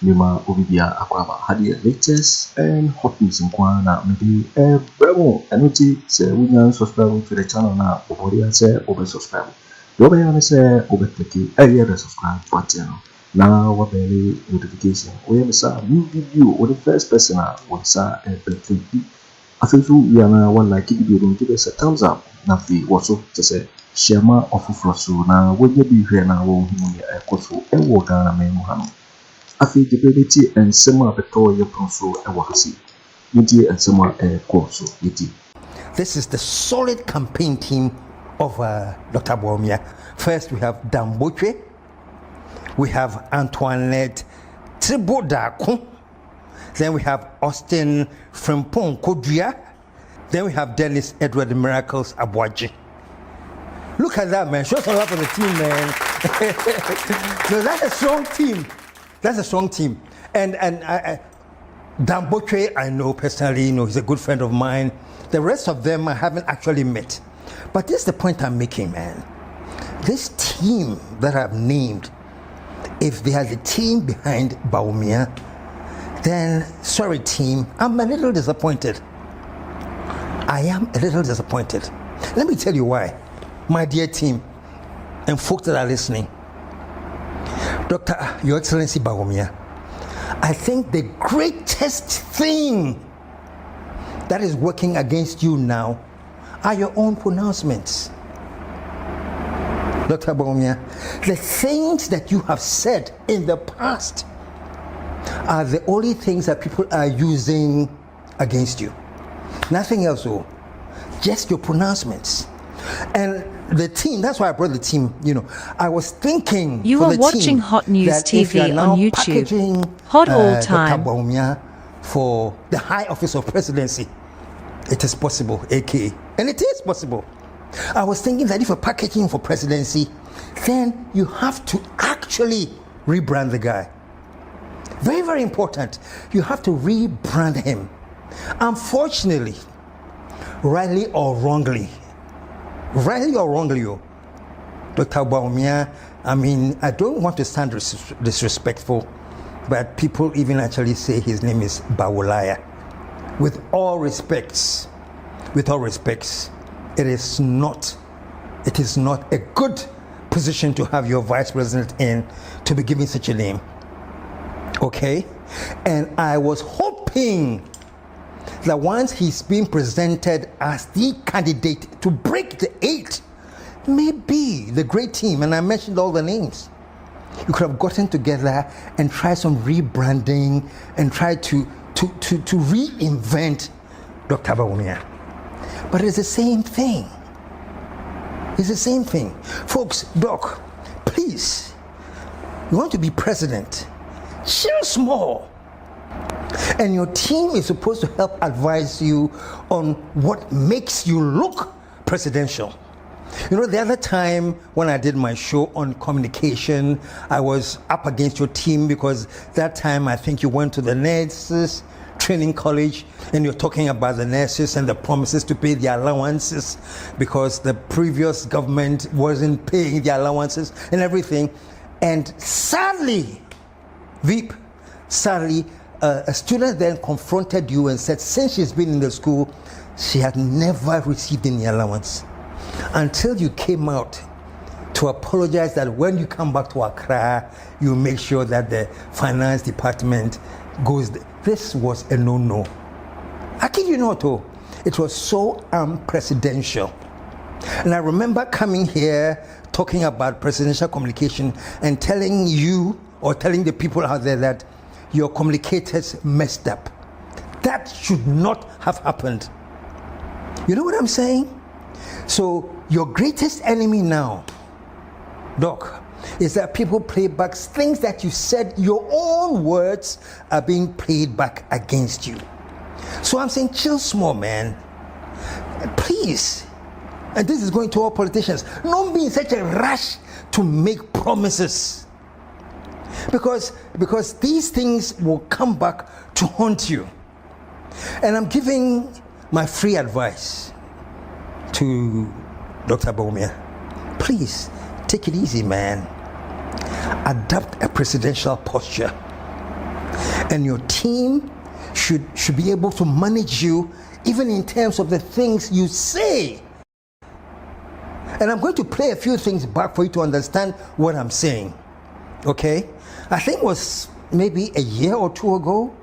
Mima Obibia Akroma had the latest and hot news in Kwana, maybe a bravo, and it is we can subscribe to the channel now, or say over subscribe. You may say over click a year subscribe button. Now, what daily notification? We have a new video or the first person what's a birthday. I feel we are now one like it video, give us a thumbs up. Nothing what's up to say. Shema ofufroso na woje bi hwe na wo hu ya ekoso ewo Ghana memuha no afi feasibility ensema beto ye pronso ewo hasi yiti ensema ekoso yiti. This is the solid campaign team of Dr. Bawumia. First we have Botwe, we have Antoinette Tribodako, then we have Austin Frimpong Kodria, then we have Dennis Edward Miracles Aboagye. Look at that, man. Show some love for the team, man. No, that's a strong team. That's a strong team. And Botwe, I know personally, he's a good friend of mine. The rest of them I haven't actually met. But this is the point I'm making, man. This team that I've named, if they are the team behind Bawumia, then, sorry team, I'm a little disappointed. I am a little disappointed. Let me tell you why. My dear team and folks that are listening, Your Excellency Bawumia, I think the greatest thing that is working against you now are your own pronouncements. Dr. Bawumia, the things that you have said in the past are the only things that people are using against you. Nothing else, just your pronouncements. And the team, that's why I brought the team, I was thinking you are watching Hot News TV on YouTube. Hot all time. Dr. Bawumia for the high office of presidency. It is possible, aka. And it is possible. I was thinking that if you're packaging for presidency, then you have to actually rebrand the guy. Very, very important. You have to rebrand him. Unfortunately, rightly or wrongly, Dr. Bawumia, I don't want to sound disrespectful, but people even actually say his name is Bawulaya. With all respects, it is not a good position to have your vice president in, to be given such a name. Okay? And I was hoping that once he's being presented as the candidate to break the 8, maybe the great team, and I mentioned all the names, you could have gotten together and tried some rebranding and tried to reinvent Dr. Bawumia. But it's the same thing. It's the same thing. Folks, Doc, please, you want to be president, chill small. And your team is supposed to help advise you on what makes you look presidential. The other time when I did my show on communication, I was up against your team because that time I think you went to the nurses training college and you're talking about the nurses and the promises to pay the allowances because the previous government wasn't paying the allowances and everything. And sadly, a student then confronted you and said since she's been in the school, she had never received any allowance until you came out to apologize that when you come back to Accra, you make sure that the finance department goes there. This was a no-no. I kid you not, it was so unprecedented. And I remember coming here talking about presidential communication and telling you or telling the people out there that your communicators messed up. That should not have happened. You know what I'm saying? So your greatest enemy now, Doc, is that people play back things that you said, your own words are being played back against you. So I'm saying chill small, man. Please. And this is going to all politicians. Don't be in such a rush to make promises. Because these things will come back to haunt you. And I'm giving my free advice to Dr. Bawumia. Please, take it easy, man. Adopt a presidential posture. And your team should be able to manage you even in terms of the things you say. And I'm going to play a few things back for you to understand what I'm saying. Okay? I think it was maybe a year or two ago.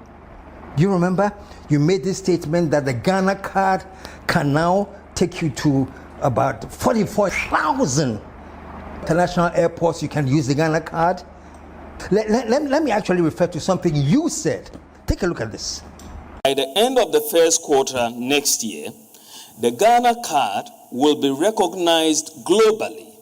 Do you remember? You made this statement that the Ghana card can now take you to about 44,000 international airports. You can use the Ghana card. Let me actually refer to something you said. Take a look at this. By the end of the first quarter next year, the Ghana card will be recognized globally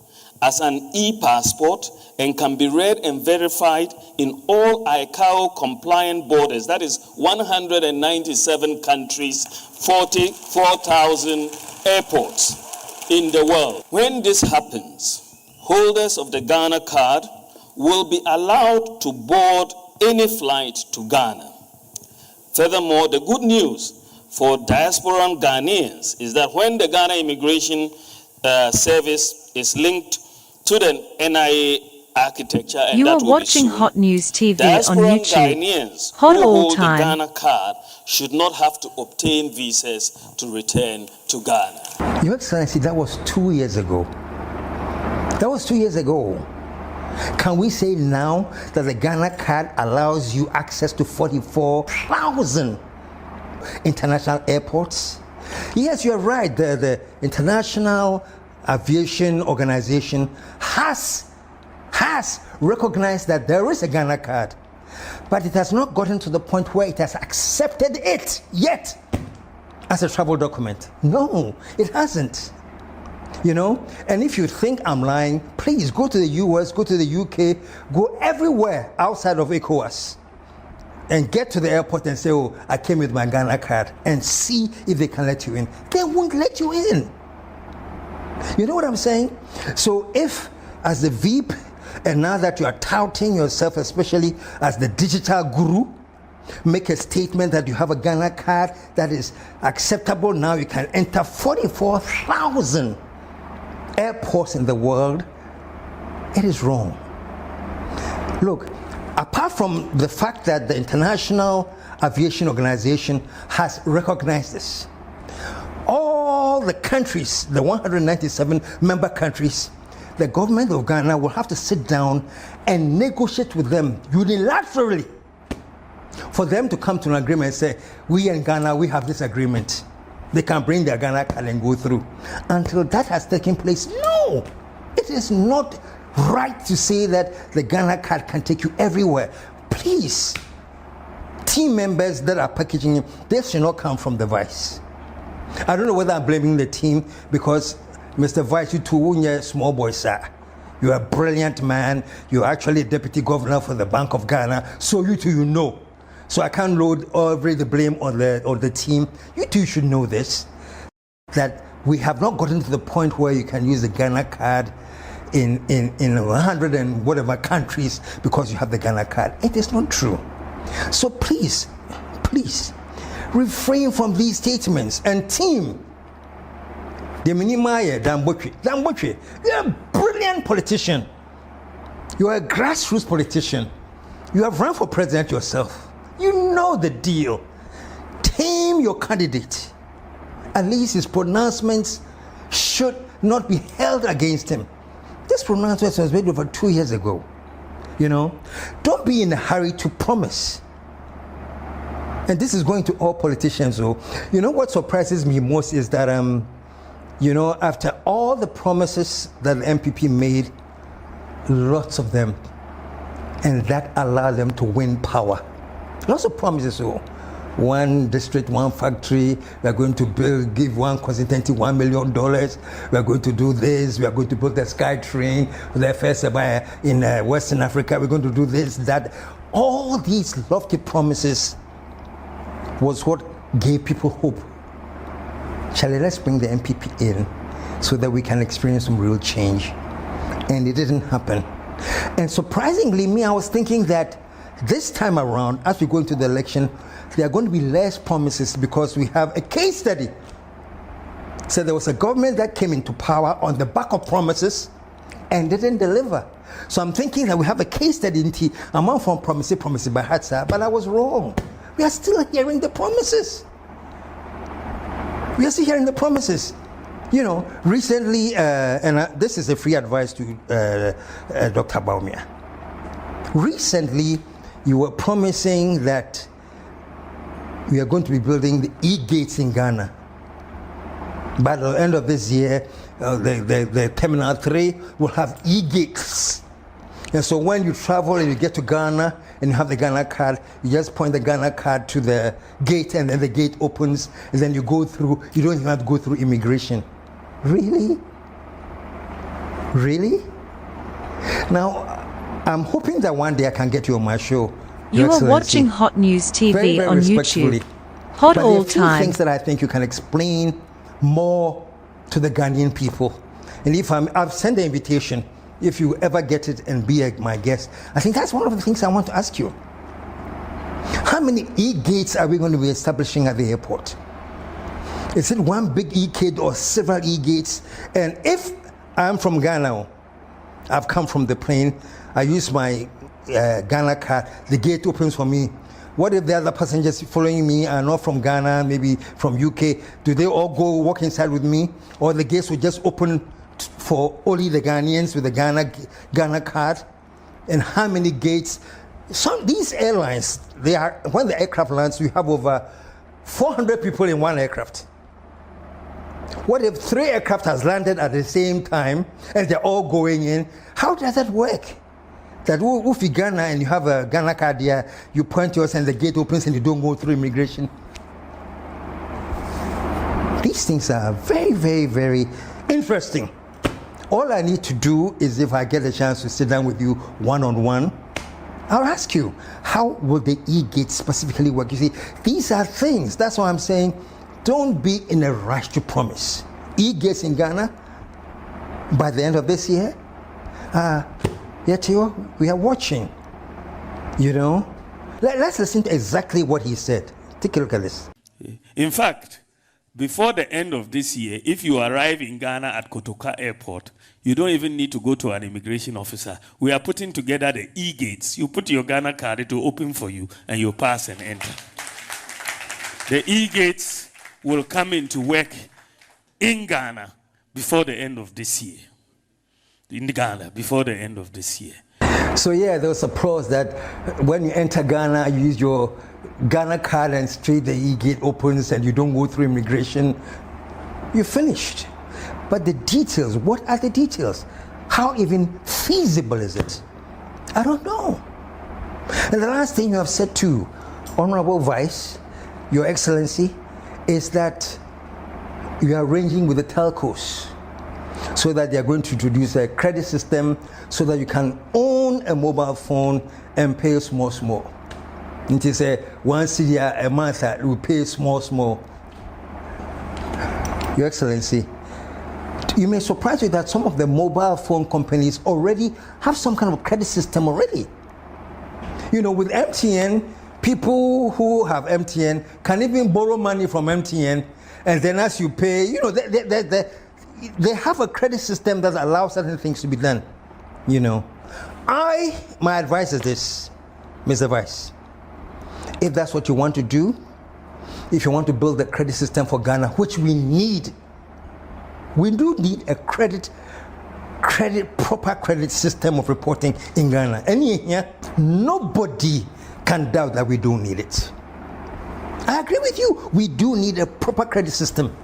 as an e-passport and can be read and verified in all ICAO compliant borders. That is 197 countries, 44,000 airports in the world. When this happens, holders of the Ghana card will be allowed to board any flight to Ghana. Furthermore, the good news for diasporan Ghanaians is that when the Ghana Immigration Service is linked to the NIA architecture, and you that are will watching be soon, Hot News TV on diasporan YouTube. Ghanaians Hot who all hold time. the Ghana card should not have to obtain visas to return to Ghana. Your Excellency, that was 2 years ago. That was 2 years ago. Can we say now that the Ghana card allows you access to 44,000 international airports? Yes, you're right. The International Aviation Organization has recognized that there is a Ghana card, but it has not gotten to the point where it has accepted it yet as a travel document. No, it hasn't. You know, and if you think I'm lying, please go to the US, go to the UK, go everywhere outside of ECOWAS and get to the airport and say, oh, I came with my Ghana card, and see if they can let you in. They won't let you in. You know what I'm saying? So if, as the VIP, and now that you are touting yourself, especially as the digital guru, make a statement that you have a Ghana card that is acceptable, now you can enter 44,000 airports in the world, it is wrong. Look, apart from the fact that the International Aviation Organization has recognized this, all the countries, the 197 member countries, the government of Ghana will have to sit down and negotiate with them unilaterally for them to come to an agreement and say, we in Ghana, we have this agreement. They can bring their Ghana card and go through. Until that has taken place, no, it is not right to say that the Ghana card can take you everywhere. Please, team members that are packaging it, they should not come from the vice. I don't know whether I'm blaming the team, because Mr. Vice, you too, you're a small boy, sir. You're a brilliant man. You're actually a deputy governor for the Bank of Ghana. So you too, you know. So I can't load the blame on the team. You too should know this, that we have not gotten to the point where you can use the Ghana card in 100 and whatever countries because you have the Ghana card. It is not true. So please, refrain from these statements. And team, the Minimaya Botwe, you're a brilliant politician. You're a grassroots politician. You have run for president yourself. You know the deal. Tame your candidate. At least his pronouncements should not be held against him. This pronouncement was made over 2 years ago. You know, don't be in a hurry to promise. And this is going to all politicians. So, you know what surprises me most is that, you know, after all the promises that the NPP made, lots of them, and that allowed them to win power. Lots of promises. So, one district, one factory, we are going to give one constituency $1 million. We are going to do this. We are going to build the sky train, the first in Western Africa. We're going to do this, that. All these lofty promises was what gave people hope. Charlie, let's bring the NPP in so that we can experience some real change. And it didn't happen. And surprisingly, I was thinking that this time around, as we go into the election, there are going to be less promises because we have a case study. So there was a government that came into power on the back of promises and didn't deliver. So I'm thinking that we have a case study in among from promises by heart, sir, but I was wrong. We are still hearing the promises. We are still hearing the promises. You know, recently, this is a free advice to Dr. Bawumia. Recently, you were promising that we are going to be building the e-gates in Ghana. By the end of this year, the Terminal 3 will have e-gates. And so when you travel and you get to Ghana and you have the Ghana card, you just point the Ghana card to the gate and then the gate opens and then you go through. You don't even have to go through immigration. Really? Really? Now, I'm hoping that one day I can get you on my show. You are watching Hot News TV very, very on YouTube. Hot but all there are few time. things that I think you can explain more to the Ghanaian people. And if I've sent the invitation, if you ever get it and be my guest, I think that's one of the things I want to ask you. How many e-gates are we going to be establishing at the airport? Is it one big e-gate or several e-gates? And if I'm from Ghana, I've come from the plane, I use my Ghana card, the gate opens for me. What if the other passengers following me are not from Ghana, maybe from UK? Do they all go walk inside with me? Or the gates will just open for only the Ghanaians with the Ghana card? And how many gates? These airlines, when the aircraft lands, you have over 400 people in one aircraft. What if 3 aircraft has landed at the same time and they're all going in? How does that work? That if you Ghana and you have a Ghana card here, you point yours and the gate opens and you don't go through immigration. These things are very, very, very interesting. All I need to do is, if I get a chance to sit down with you one-on-one, I'll ask you, how will the e-gate specifically work? You see, these are things. That's why I'm saying, don't be in a rush to promise. E-gates in Ghana by the end of this year. Yet we are watching. You know, let's listen to exactly what he said. Take a look at this. In fact, before the end of this year, if you arrive in Ghana at Kotoka Airport, you don't even need to go to an immigration officer. We are putting together the e-gates. You put your Ghana card, it will open for you, and you pass and enter. The e-gates will come into work in Ghana before the end of this year. In Ghana, before the end of this year. So yeah, there was applause that when you enter Ghana, you use your Ghana card and straight the e-gate opens and you don't go through immigration. You're finished. But the details, what are the details? How even feasible is it? I don't know. And the last thing you have said too, Honorable Vice, Your Excellency, is that you are arranging with the telcos so that they are going to introduce a credit system so that you can own a mobile phone and pay small. It is a 1 cedi a month that you pay small. Your Excellency, you may surprise you that some of the mobile phone companies already have some kind of credit system already. You know, with MTN, people who have MTN can even borrow money from MTN, and then as you pay, you know, they have a credit system that allows certain things to be done. You know, my advice is this, Mr. Vice. If that's what you want to do, if you want to build a credit system for Ghana, which we do need a proper credit system of reporting in Ghana. And here, nobody can doubt that we don't need it. I agree with you. We do need a proper credit system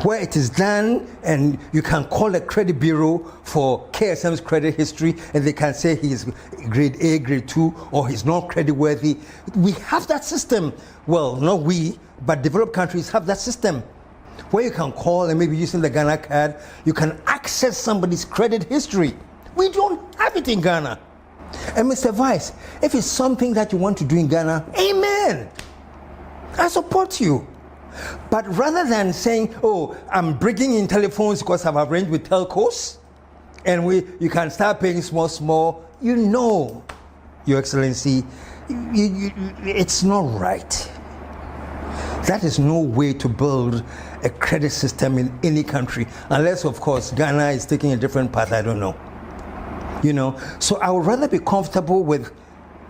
where it is done and you can call a credit bureau for KSM's credit history and they can say he's grade A, grade 2, or he's not credit worthy. We have that system. Well, not we, but developed countries have that system where you can call and maybe using the Ghana card, you can access somebody's credit history. We don't have it in Ghana. And Mr. Vice, if it's something that you want to do in Ghana, amen. I support you. But rather than saying, oh, I'm bringing in telephones because I've arranged with telcos, and you can start paying small, you know, Your Excellency, it's not right. That is no way to build a credit system in any country, unless, of course, Ghana is taking a different path, I don't know. You know, so I would rather be comfortable with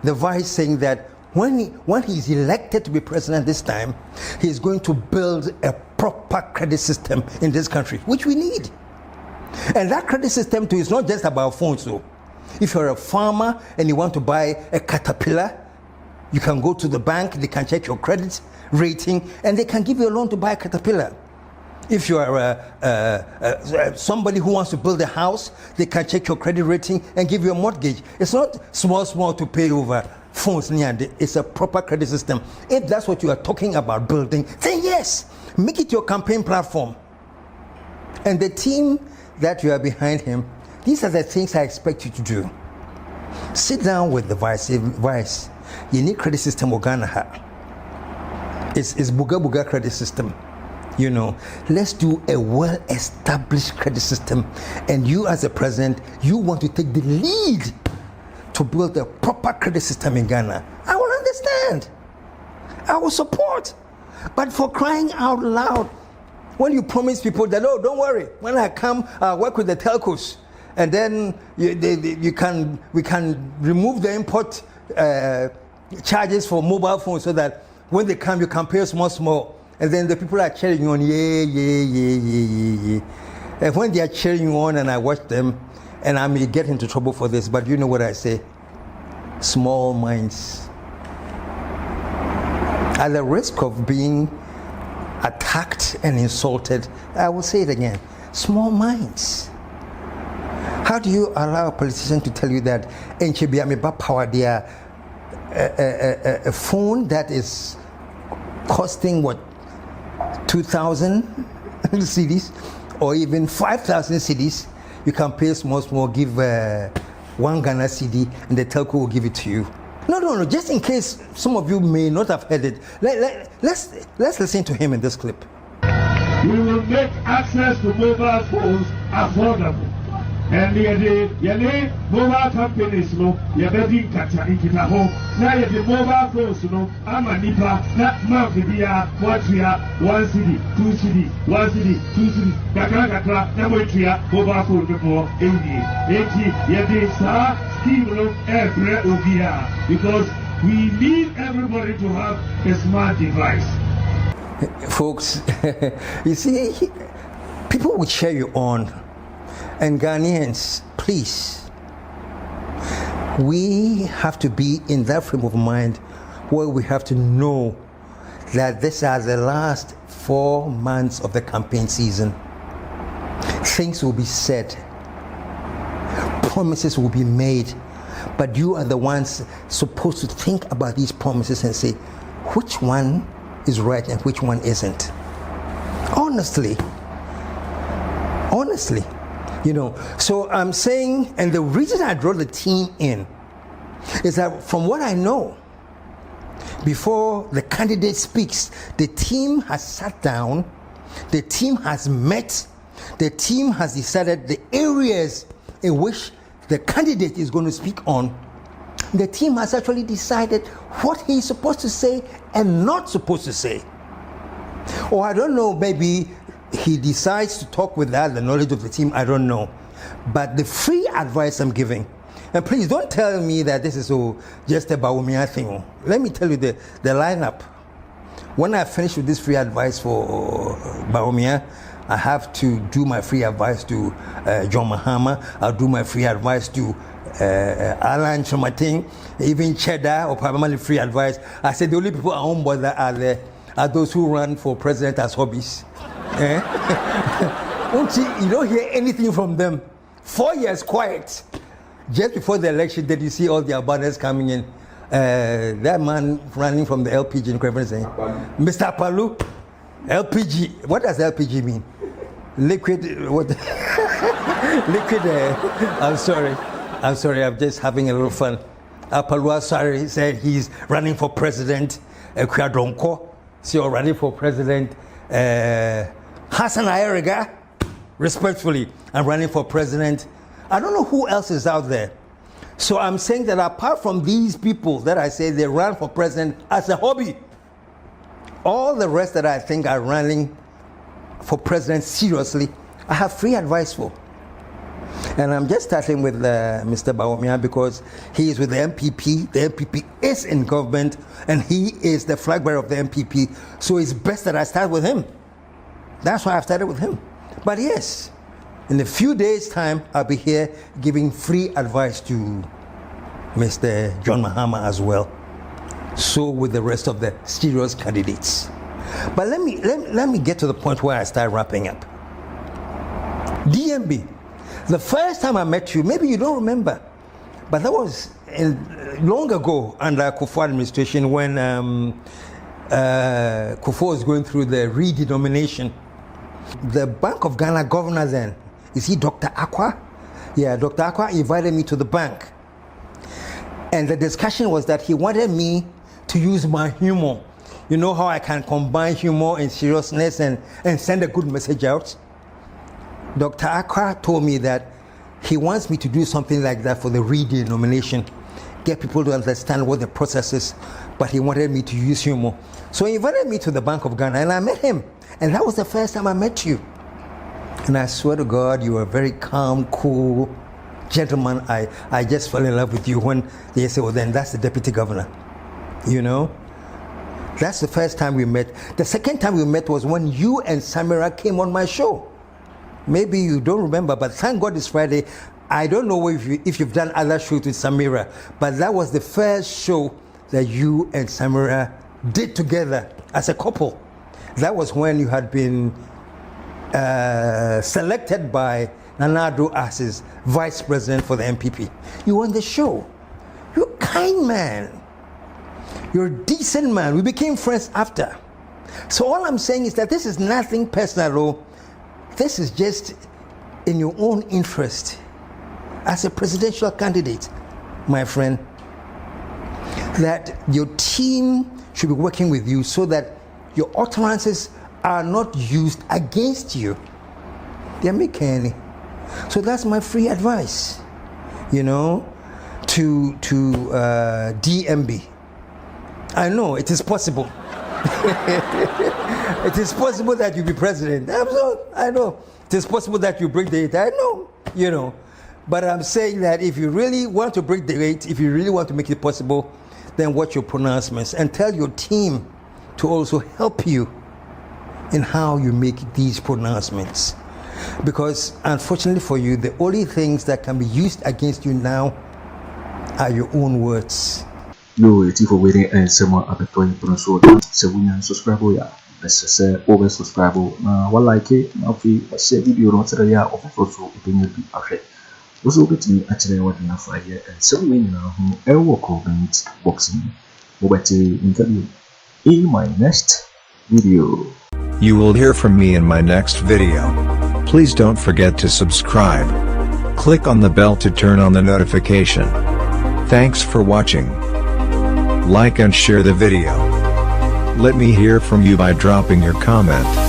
the vice saying that when he's elected to be president this time, he's going to build a proper credit system in this country, which we need. And that credit system too is not just about phones. So if you're a farmer and you want to buy a caterpillar, you can go to the bank, they can check your credit rating, and they can give you a loan to buy a caterpillar. If you are somebody who wants to build a house, they can check your credit rating and give you a mortgage. It's not small to pay over phones. It's a proper credit system. If that's what you are talking about building, then yes, make it your campaign platform. And the team that you are behind him, these are the things I expect you to do. Sit down with the vice. Say, vice, you need credit system Ghana. It's Buga credit system. You know, let's do a well-established credit system. And you as a president, you want to take the lead to build a proper credit system in Ghana. I will understand. I will support. But for crying out loud, when you promise people that, oh, don't worry, when I come, I'll work with the telcos, and then we can remove the import charges for mobile phones so that when they come, you can pay small. And then the people are cheering you on, yeah. And when they are cheering you on and I watch them, and I may get into trouble for this, but you know what I say? Small minds. At the risk of being attacked and insulted, I will say it again. Small minds. How do you allow a politician to tell you that a phone that is costing what, 2,000 cedis or even 5,000 cedis, you can pay small, give 1 Ghana cedi and the telco will give it to you? No, just in case some of you may not have heard it, let's listen to him in this clip. We will make access to mobile phones affordable. And the mobile companies, you're betting Kita home. Now the mobile phones, I'm a nipa, not Mafia, Watria, 1 city, 2 city, 1 city, 2 city, Kakra, Namotia, mobile phone before 80. Scheme every OVR, because we need everybody to have a smart device. Folks, you see, people will cheer you on. And Ghanaians, please, we have to be in that frame of mind where we have to know that these are the last 4 months of the campaign season. Things will be said, promises will be made, but you are the ones supposed to think about these promises and say, which one is right and which one isn't? Honestly. You know, so I'm saying, and the reason I draw the team in is that from what I know, before the candidate speaks, the team has sat down, the team has met, the team has decided the areas in which the candidate is going to speak on. The team has actually decided what he's supposed to say and not supposed to say. Or I don't know, maybe he decides to talk without the knowledge of the team, I don't know. But the free advice I'm giving, and please don't tell me that this is just a Bawumia thing. Let me tell you the lineup. When I finish with this free advice for Bawumia, I have to do my free advice to John Mahama. I'll do my free advice to Alan Chomating, even Cheddar or Parliament free advice. I said the only people I won't bother are those who run for president as hobbies. You don't hear anything from them. 4 years quiet. Just before the election, did you see all their banners coming in? That man running from the LPG in Kelvin saying, Mr. Palu, LPG. What does LPG mean? Liquid. What? Liquid. I'm sorry. I'm just having a little fun. Apalua sorry said he's running for president. Kwadronko, so running for president. Hassan Ayeriga, respectfully, I'm running for president. I don't know who else is out there. So I'm saying that apart from these people that I say they run for president as a hobby, all the rest that I think are running for president seriously, I have free advice for. And I'm just starting with Mr. Bawumia because he is with the NPP. The NPP is in government and he is the flag bearer of the NPP. So it's best that I start with him. That's why I've started with him. But yes, in a few days' time, I'll be here giving free advice to Mr. John Mahama as well. So with the rest of the serious candidates. But let me get to the point where I start wrapping up. DMB, the first time I met you, maybe you don't remember, but that was long ago under Akufo administration when Akufo was going through the redenomination. The Bank of Ghana governor then, is he Dr. Akwa? Yeah, Dr. Akwa invited me to the bank. And the discussion was that he wanted me to use my humor. You know how I can combine humor and seriousness and send a good message out? Dr. Akwa told me that he wants me to do something like that for the redenomination, get people to understand what the process is, but he wanted me to use humor. So he invited me to the Bank of Ghana and I met him. And that was the first time I met you. And I swear to God, you were a very calm, cool gentleman. I just fell in love with you when they said, well, then that's the deputy governor. You know? That's the first time we met. The second time we met was when you and Samira came on my show. Maybe you don't remember, but thank God it's Friday. I don't know if you've done other shows with Samira, but that was the first show that you and Samira did together as a couple. That was when you had been selected by Nana Addo as his vice president for the NPP. You were on the show. You're a kind man. You're a decent man. We became friends after. So all I'm saying is that this is nothing personal. This is just in your own interest as a presidential candidate, my friend, that your team should be working with you so that your utterances are not used against you. They're making any. So that's my free advice, you know, to DMB. I know it is possible. It is possible that you be president. I know. It is possible that you break the 8. I know, you know. But I'm saying that if you really want to break the 8, if you really want to make it possible, then watch your pronouncements and tell your team to also help you in how you make these pronouncements. Because unfortunately for you, the only things that can be used against you now are your own words. No, it's for waiting and someone up at Twene Jonas. So we can subscribe. Let's say over subscribe. Now, what like it? Now, if you share video, don't say yeah, of course, opinion be afraid. Also, get me actually what enough for here and so we now who comment boxing. Obati interview in my next video. You will hear from me in my next video. Please don't forget to subscribe. Click on the bell to turn on the notification. Thanks for watching. Like and share the video. Let me hear from you by dropping your comment.